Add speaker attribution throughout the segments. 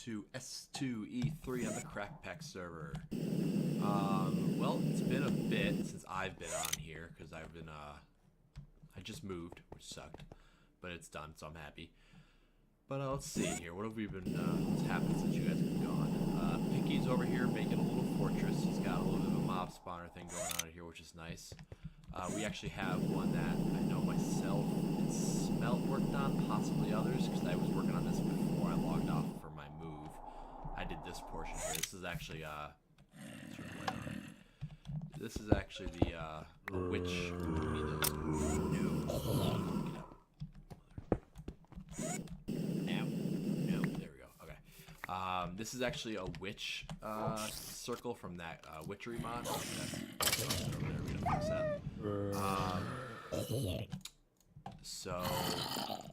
Speaker 1: to S2E3 on the Crack Pack server. Well, it's been a bit since I've been on here because I just moved, which sucked, but it's done, so I'm happy. But let's see here. What have we been? What's happened since you guys have been gone? Picky's over here making a little fortress. He's got a little bit of a mob spawner thing going on here, which is nice. We actually have one that I know myself and Smelt worked on, possibly others, because I was working on this before I logged off for my move. I did this portion here. This is actually the witch. This is actually a witch circle from that witchery mod. So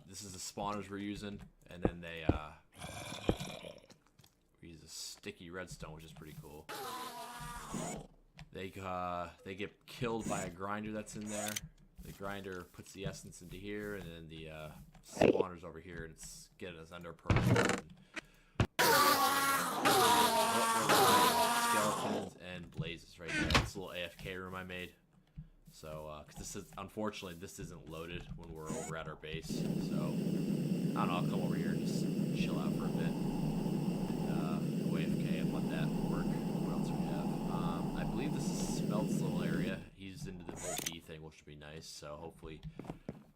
Speaker 1: this is the spawners we're using, and then we use a sticky redstone, which is pretty cool. They get killed by a grinder that's in there. The grinder puts the essence into here, and then the spawners over here, and it's getting us under pearl. Skeletons and blazes right there. This little AFK room I made. So, because this is, unfortunately, this isn't loaded when we're over at our base. So, I don't know, I'll come over here and just chill out for a bit. And, go AFK and let that work. What else do we have? I believe this is Smelt's little area. He's into the whole bee thing, which would be nice. So, hopefully,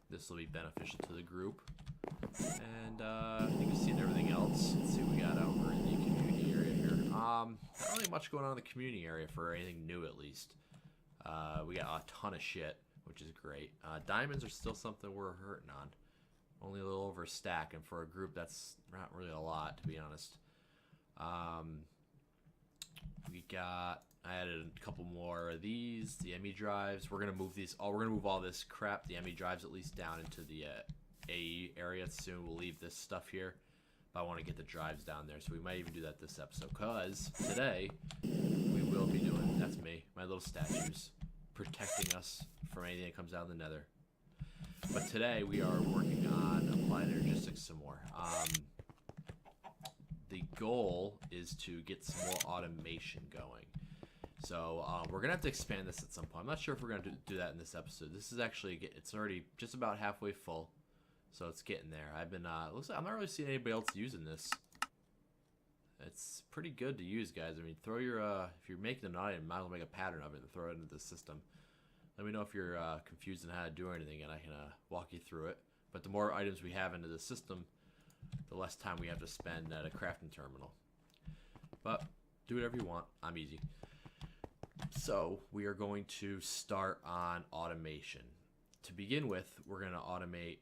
Speaker 1: this will be beneficial to the group. And, I think we've seen everything else. Let's see what we got over in the community area here. Not really much going on in the community area for anything new, at least. We got a ton of shit, which is great. Diamonds are still something we're hurting on. Only a little over a stack, and for a group, that's not really a lot, to be honest. I added a couple more of these, the ME drives. We're gonna move these. We're gonna move all this crap, the ME drives, at least down into the AE area soon. We'll leave this stuff here, but I want to get the drives down there, so we might even do that this episode. Cause today we will be doing. That's me, my little statues, protecting us from anything that comes out of the nether. But today we are working on applying Energistics some more. The goal is to get some more automation going. So we're gonna have to expand this at some point. I'm not sure if we're gonna do that in this episode. This is actually, it's already just about halfway full, so it's getting there. I've been looks like I'm not really seeing anybody else using this. It's pretty good to use, guys. I mean, throw your if you're making an item, might as well make a pattern of it and throw it into the system. Let me know if you're confused on how to do anything, and I can walk you through it. But the more items we have into the system, the less time we have to spend at a crafting terminal. But do whatever you want. I'm easy. So we are going to start on automation. To begin with, we're going to automate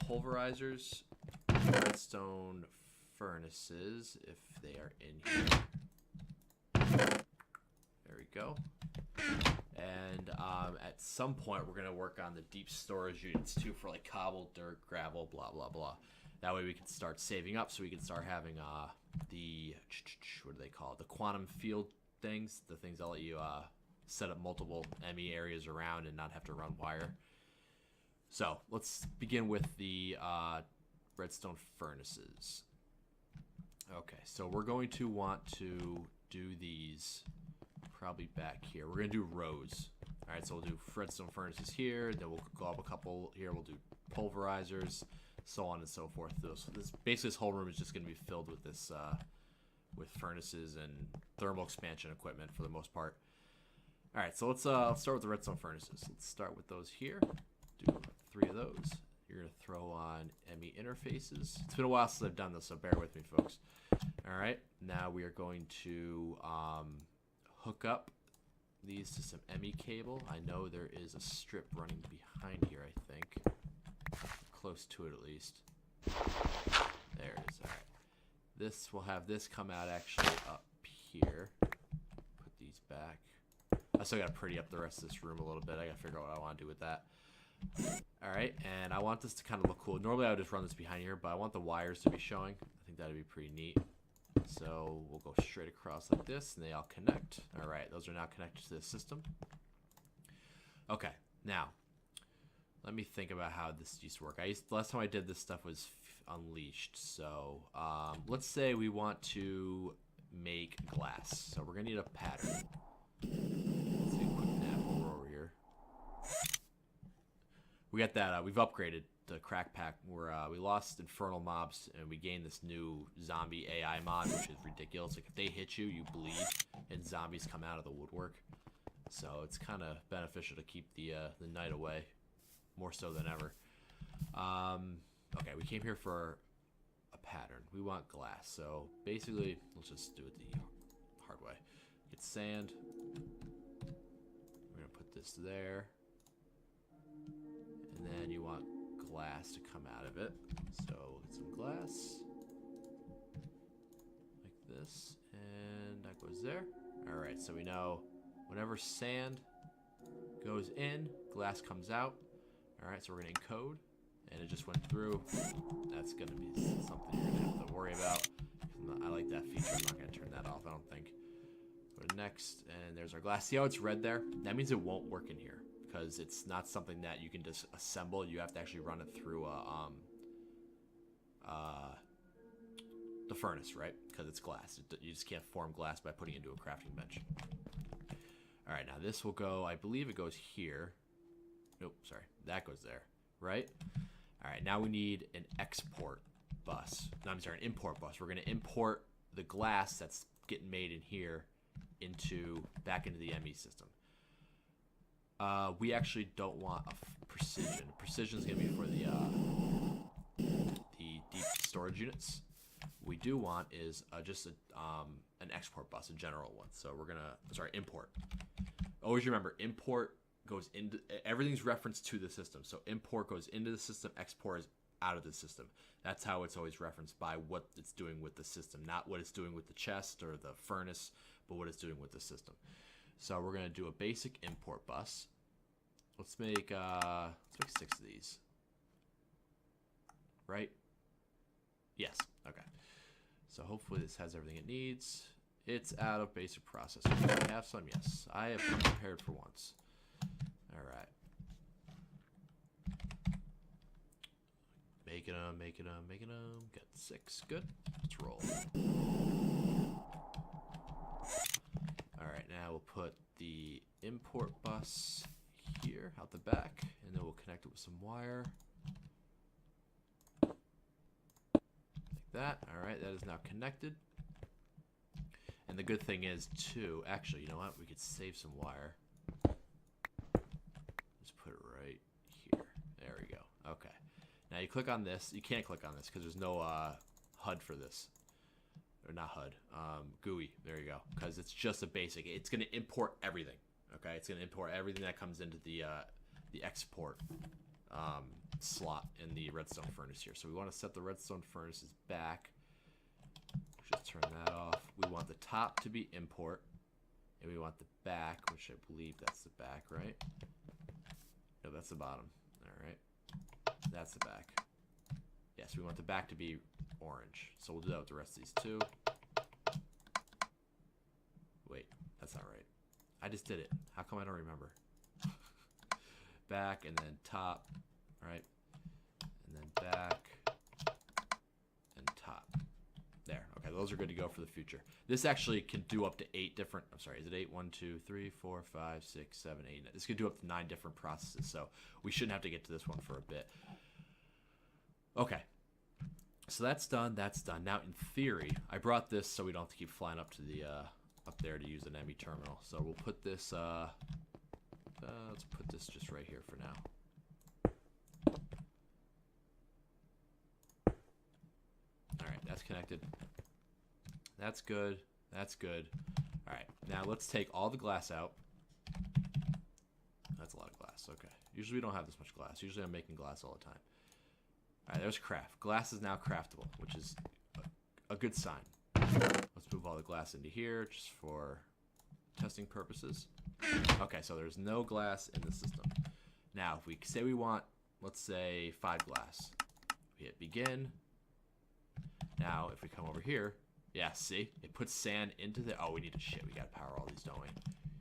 Speaker 1: pulverizers, redstone furnaces, if they are in here. There we go. And at some point, we're going to work on the deep storage units too, for like cobble, dirt, gravel, blah, blah, blah. That way we can start saving up, so we can start having the, what do they call it? The quantum field things, the things that let you set up multiple ME areas around and not have to run wire. So let's begin with the redstone furnaces. Okay, so we're going to want to do these probably back here. We're going to do rows. All right, so we'll do redstone furnaces here, then we'll go up a couple here. We'll do pulverizers, so on and so forth. Basically, this whole room is just going to be filled with this, with furnaces and thermal expansion equipment for the most part. All right, so let's start with the redstone furnaces. Let's start with those here. Do 3 of those. You're gonna throw on ME interfaces. It's been a while since I've done this, so bear with me, folks. All right, now we are going to hook up these to some ME cable. I know there is a strip running behind here, I think. Close to it, at least. There it is. All right. This will have this come out actually up here. Put these back. I still gotta pretty up the rest of this room a little bit. I gotta figure out what I want to do with that. Alright, and I want this to kind of look cool. Normally I would just run this behind here, but I want the wires to be showing. I think that'd be pretty neat. So we'll go straight across like this, and they all connect. Alright, those are now connected to the system. Okay, now, let me think about how this used to work. Last time I did this stuff was unleashed. So let's say we want to make glass. So we're gonna need a pattern. Let's take a quick nap while we're over here. We got that. We've upgraded the crack pack where we lost infernal mobs and we gained this new zombie AI mod, which is ridiculous. Like if they hit you, you bleed, and zombies come out of the woodwork. So it's kind of beneficial to keep the night away, more so than ever. Okay, we came here for a pattern. We want glass. So basically, let's just do it the hard way. Get sand. We're gonna put this there. And then you want glass to come out of it. So we'll get some glass. Like this. And that goes there. Alright, so we know whenever sand goes in, glass comes out. Alright, so we're going to encode. And it just went through. That's going to be something you're going to have to worry about. I like that feature. I'm not going to turn that off, I don't think. Go to next. And there's our glass. See how it's red there? That means it won't work in here. Because it's not something that you can just assemble. You have to actually run it through the furnace, right? Because it's glass. You just can't form glass by putting it into a crafting bench. All right, now this will go, I believe it goes here. Nope, sorry. That goes there, right? All right, now we need an export bus. No, I'm sorry, an import bus. We're going to import the glass that's getting made in here back into the ME system. We actually don't want a precision. Precision is going to be for the deep storage units. What we do want is just an export bus, a general one. So we're gonna, import. Always remember, import goes into, everything's referenced to the system. So import goes into the system, export is out of the system. That's how it's always referenced, by what it's doing with the system, not what it's doing with the chest or the furnace, but what it's doing with the system. So we're going to do a basic import bus. Let's make 6 of these. Right? Yes. Okay. So hopefully this has everything it needs. It's out of basic processing. Do I have some? Yes. I have come prepared for once. All right. Making them. Got 6. Good. Let's roll. All right. Now we'll put the import bus here out the back, and then we'll connect it with some wire. Like that. All right. That is now connected. And the good thing is, too, actually, you know what? We could save some wire. Just put it right here. There we go. Okay. Now you click on this. You can't click on this because there's no HUD for this. Or not HUD. GUI. There you go. Because it's just a basic. It's going to import everything. Okay? It's going to import everything that comes into the export slot in the redstone furnace here. So we want to set the redstone furnaces back. Just turn that off. We want the top to be import, and we want the back, which I believe that's the back, right? No, that's the bottom. All right, that's the back. Yes, we want the back to be orange. So we'll do that with the rest of these too. Wait, that's not right. I just did it. How come I don't remember? Back and then top, right? And then back and top. There. Okay, those are good to go for the future. This actually can do up to 8 different, I'm sorry, is it 8? 1, 2, 3, 4, 5, 6, 7, 8. This could do up to 9 different processes, so we shouldn't have to get to this one for a bit. Okay. So that's done, that's done. Now, in theory, I brought this so we don't have to keep flying up to the, up there to use an ME terminal. So we'll put this, let's put this just right here for now. Alright, that's connected. That's good. That's good. Alright, now let's take all the glass out. That's a lot of glass. Okay. Usually we don't have this much glass. Usually I'm making glass all the time. Alright, there's craft. Glass is now craftable, which is a good sign. Let's move all the glass into here just for testing purposes. Okay, so there's no glass in the system. Now, if we say we want, let's say, 5 glass. We hit begin. Now, if we come over here, yeah, see? It puts sand into the... Oh, we need to... Shit, we gotta power all these, don't we?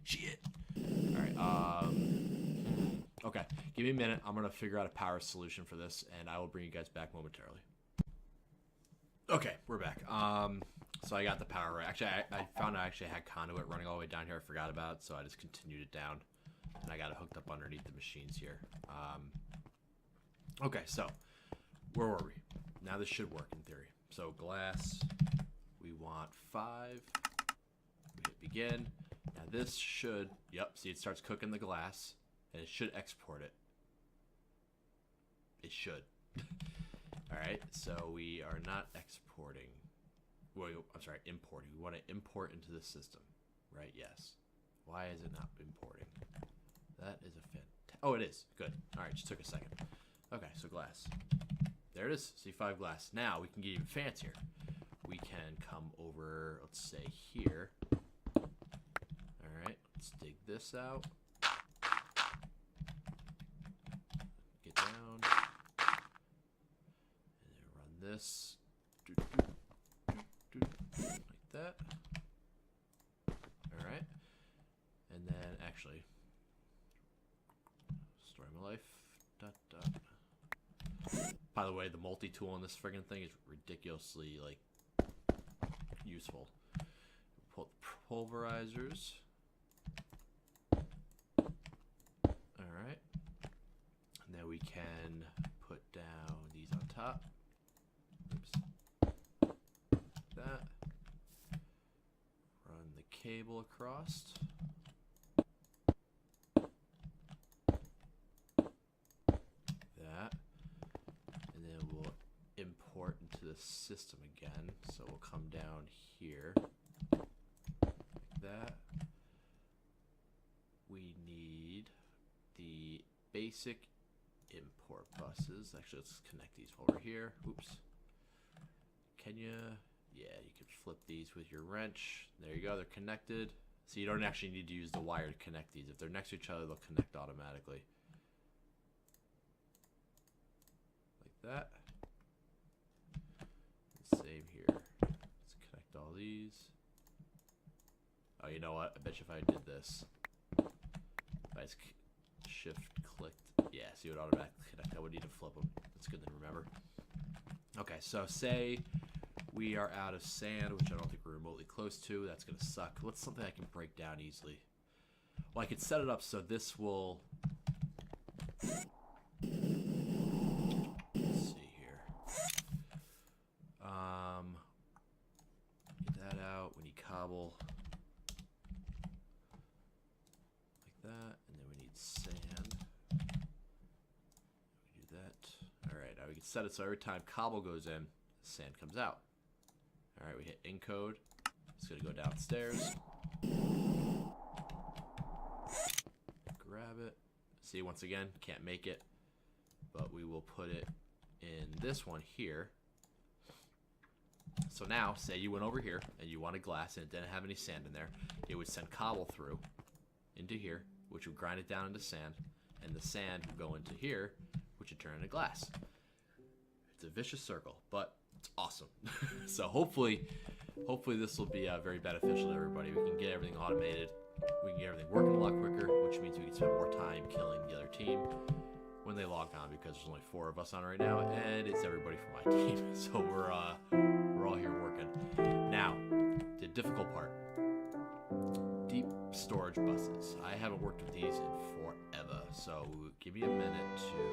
Speaker 1: Shit! Alright, okay, give me a minute. I'm gonna figure out a power solution for this, and I will bring you guys back momentarily. Okay, we're back. So I got the power right. Actually, I found I actually had conduit running all the way down here. I forgot about it, so I just continued it down. And I got it hooked up underneath the machines here. Okay, so where were we? Now this should work in theory. So glass, we want 5. We hit begin. Now this should, yep, see it starts cooking the glass, and it should export it. It should. Alright, so we are not exporting. Well, I'm sorry, importing. We want to import into the system, right? Yes. Why is it not importing? That is a oh, it is. Good. Alright, just took a second. Okay, so glass. There it is. C5 glass. Now we can get even fancier. We can come over, let's say here. Alright, let's dig this out. Get down. And then run this. Like that. Alright. And then actually, story of my life. Dot, dot. By the way, the multi-tool on this friggin' thing is ridiculously, like, useful. Pull the pulverizers. Alright. And then we can put down these on top. Oops. Like that. Run the cable across. That. And then we'll import into the system again. So we'll come down here. Like that. We need the basic import buses. Actually, let's connect these while we're here. Oops. Can you? Yeah, you can flip these with your wrench. There you go. They're connected. So you don't actually need to use the wire to connect these. If they're next to each other, they'll connect automatically. Like that. Same here. Let's connect all these. Oh, you know what? I bet you if I did this, if I just shift clicked, yeah, see, it would automatically connect. I would need to flip them. That's good to remember. Okay, so say we are out of sand, which I don't think we're remotely close to. That's going to suck. What's something I can break down easily? Well, I could set it up so this will... Let's see here. Get that out. We need cobble. Like that. And then we need sand. We do that. Alright, now we can set it so every time cobble goes in, sand comes out. Alright, we hit encode. It's going to go downstairs. Grab it. See, once again, can't make it. But we will put it in this one here. So now, say you went over here and you wanted glass and it didn't have any sand in there. It would send cobble through into here, which would grind it down into sand. And the sand would go into here, which would turn into glass. It's a vicious circle, but it's awesome. So hopefully this will be very beneficial to everybody. We can get everything automated. We can get everything working a lot quicker, which means we can spend more time killing the other team when they log on, because there's only 4 of us on right now, and it's everybody from my team. So we're all here working. Now, the difficult part: deep storage buses. I haven't worked with these in forever, so give me a minute to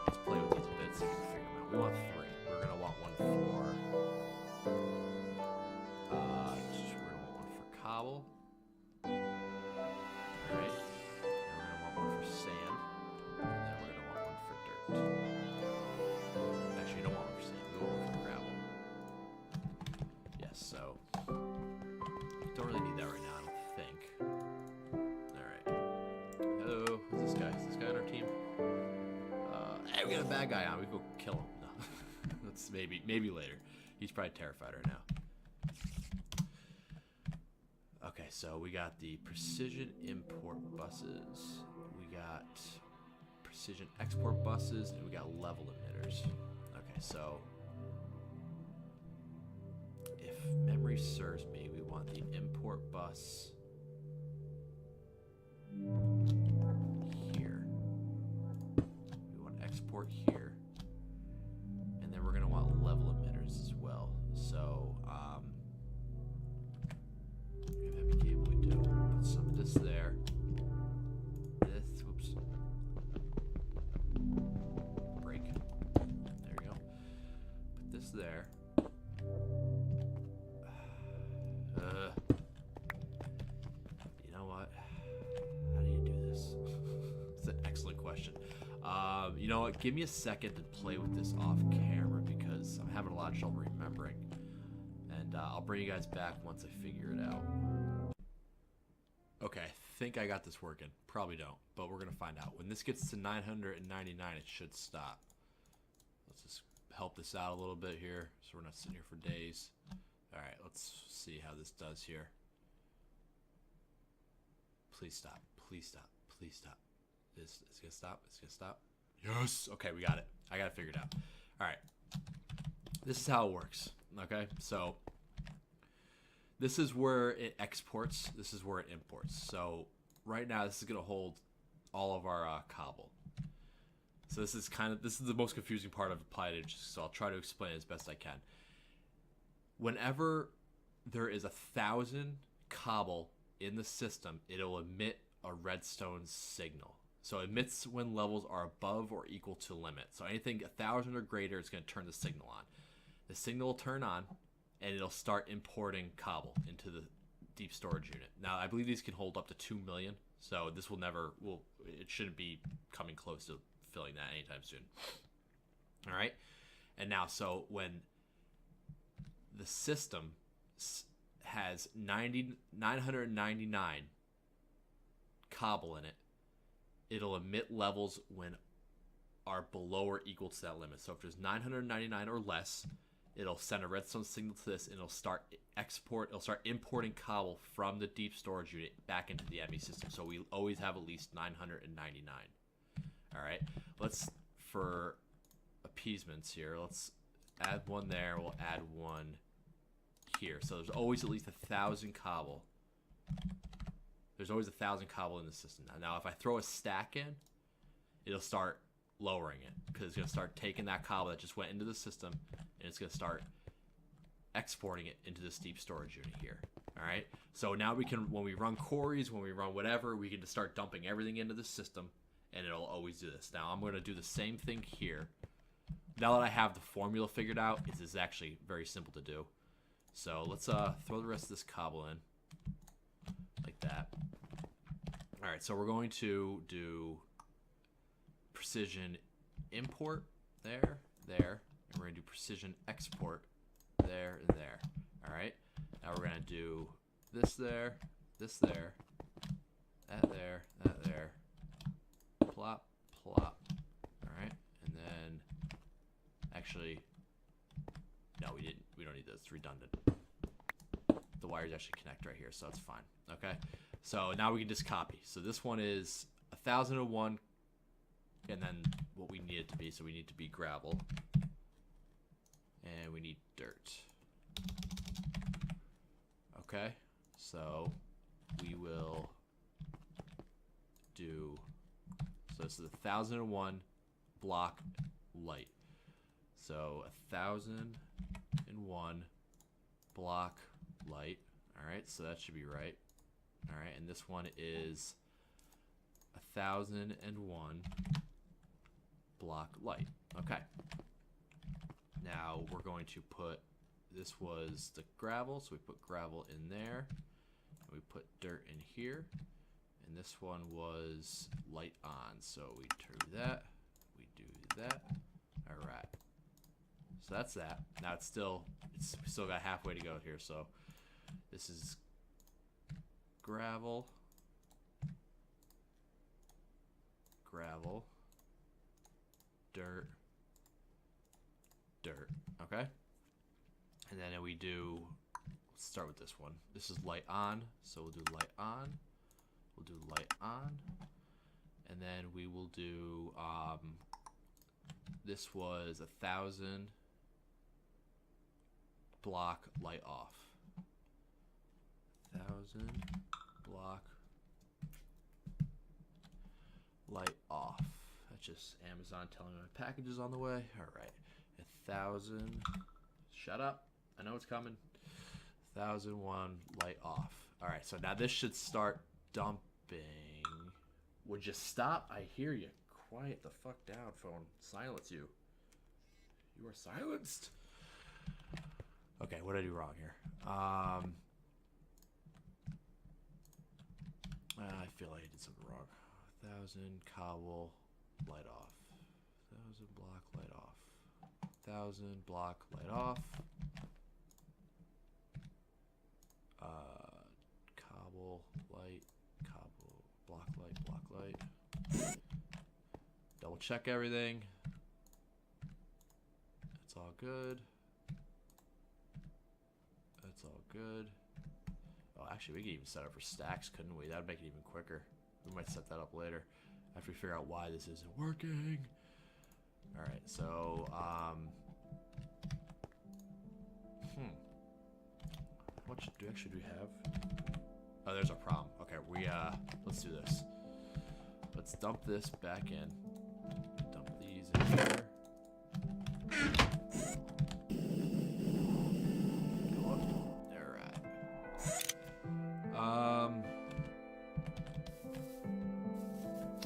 Speaker 1: let's play with these a bit so we can figure them out. We want 3. We're gonna want one for cobble. Alright. And we're gonna want one for sand. And then we're gonna want one for dirt. Actually, you don't want one for sand. We want one for gravel. Yes, so don't really need that right now, I don't think. Alright. Hello, who's this guy? Is this guy on our team? Hey, we got a bad guy on. We go kill him. No. That's maybe later. He's probably terrified right now. Okay, so we got the precision import buses, we got precision export buses, and we got level emitters. Okay, so if memory serves me, we want the import bus here. We want export here. And then we're going to want level emitters You know what? Give me a second to play with this off camera because I'm having a lot of trouble remembering. And I'll bring you guys back once I figure it out. Okay, I think I got this working. Probably don't, but we're going to find out. When this gets to 999, it should stop. Let's just help this out a little bit here so we're not sitting here for days. All right, let's see how this does here. Please stop. Please stop. Please stop. It's going to stop. It's going to stop. Yes. Okay, we got it. I got it figured out. All right. This is how it works. Okay, so this is where it exports. This is where it imports. So right now, this is going to hold all of our cobble. So this is the most confusing part of applied images. So I'll try to explain it as best I can. Whenever there is 1,000 cobble in the system, it'll emit a redstone signal. So it emits when levels are above or equal to limit. So anything 1,000 or greater is going to turn the signal on. The signal will turn on, and it'll start importing cobble into the deep storage unit. Now, I believe these can hold up to 2 million. So this it shouldn't be coming close to filling that anytime soon. All right. And now, so when the system has 999 cobble in it, it'll emit levels when are below or equal to that limit. So if there's 999 or less, it'll send a redstone signal to this, and it'll start importing cobble from the deep storage unit back into the ME system. So we always have at least 999. All right, for appeasements here, let's add one there. We'll add one here. So there's always at least 1,000 cobble. There's always 1,000 cobble in the system. Now, if I throw a stack in, it'll start lowering it because it's going to start taking that cobble that just went into the system, and it's going to start exporting it into this deep storage unit here. All right. So now we can, when we run queries, when we run whatever, we can just start dumping everything into the system, and it'll always do this. Now I'm going to do the same thing here. Now that I have the formula figured out, it's actually very simple to do. So let's throw the rest of this cobble in like that. All right, so we're going to do precision import there, and we're going to do precision export there and there. All right, now we're going to do this there, that there, plop, plop. All right, and then actually, no, we don't need this. It's redundant. The wires actually connect right here, so it's fine. Okay, so now we can just copy. So this one is 1,001, and then what we need it to be. So we need to be gravel, and we need dirt. Okay, so we will do. So this is 1,001 block light. So 1,001 block light. All right, so that should be right. All right, and this one is 1,001 block light. Okay. Now we're going to put, this was the gravel, so we put gravel in there. And we put dirt in here. And this one was light on, so we do that. We do that. All right. So that's that. Now it's still got halfway to go here. So this is gravel, gravel, dirt, dirt. Okay. And then we do. Let's start with this one. This is light on, so we'll do light on. We'll do light on, and then we will do. This was 1,000 block light off. 1,000 block light off. That's just Amazon telling me my package is on the way. All right, 1,000. Shut up. I know it's coming. 1,001 light off. All right, so now this should start dumping. Would you stop? I hear you. Quiet the fuck down, phone. Silence you. You are silenced. Okay, what did I do wrong here? I feel like I did something wrong. 1,000 cobble light off. 1,000 block light off. 1,000 block light off. Cobble light, cobble block light. Double check everything. It's all good. That's all good. Oh, actually, we could even set up for stacks, couldn't we? That'd make it even quicker. We might set that up later after we figure out why this isn't working. All right, so what do we have? Oh, there's our problem. Okay, let's do this. Let's dump this back in. Dump these in here. Go up. They're at.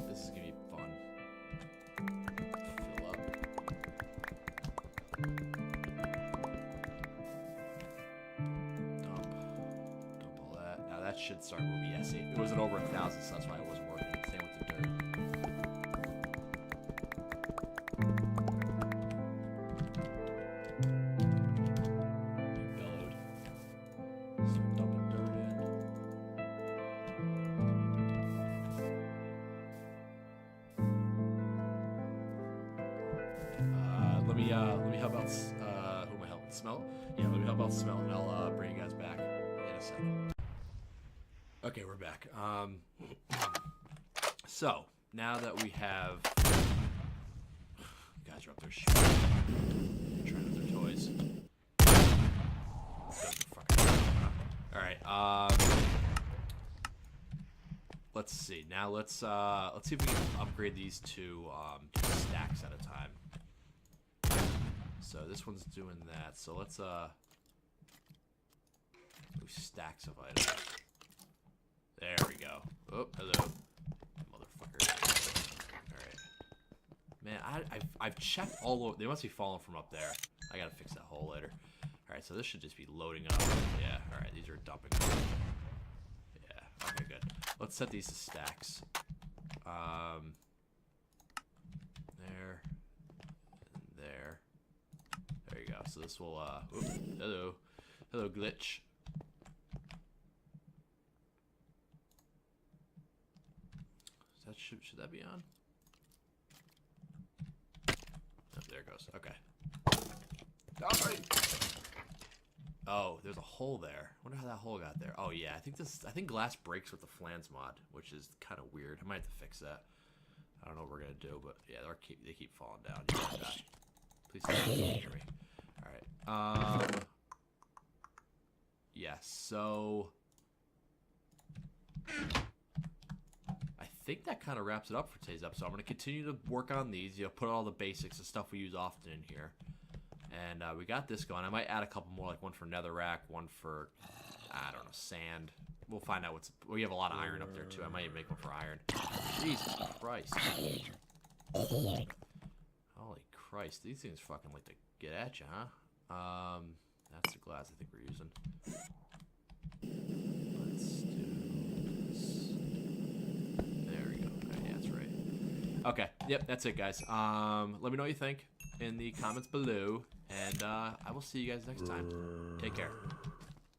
Speaker 1: This is gonna be fun. Fill up. Dump all that. Now that should start moving. Yeah, see, it wasn't over 1,000, so that's why it wasn't working. Same with the dirt. Reload. Start dumping dirt in. Let me help out. Who am I helping? Smell? Yeah, let me help out Smell, and I'll bring you guys back in a second. Okay, we're back. So now that we have, you guys are up there shooting, trying with their toys. All right. Let's see. Now let's see if we can upgrade these to stacks at a time. So this one's doing that. So let's do stacks of items. There we go. Oh, hello, motherfucker. All right, man. I've checked all over. They must be falling from up there. I gotta fix that hole later. All right, so this should just be loading up. Yeah. All right, these are dumping. Yeah. Okay, good. Let's set these to stacks. There. And there. There you go. So this will. Oops, hello, glitch. Should that be on? Oh, there it goes. Okay. Oh, there's a hole there. I wonder how that hole got there. Oh yeah, I think glass breaks with the flans mod, which is kind of weird. I might have to fix that. I don't know what we're gonna do, but yeah, they keep falling down. You're gonna die. Please don't hear me. All right. Yeah. So. I think that kind of wraps it up for today's episode. I'm going to continue to work on these, put all the basics, the stuff we use often in here. And we got this going. I might add a couple more, like one for netherrack, one for, I don't know, sand. We'll find out we have a lot of iron up there too. I might even make one for iron. Jesus Christ. Holy Christ. These things fucking like to get at you, huh? That's the glass I think we're using. Let's do this. There we go. Yeah, that's right. Okay. Yep, that's it, guys. Let me know what you think in the comments below, and I will see you guys next time. Take care.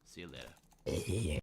Speaker 1: See you later.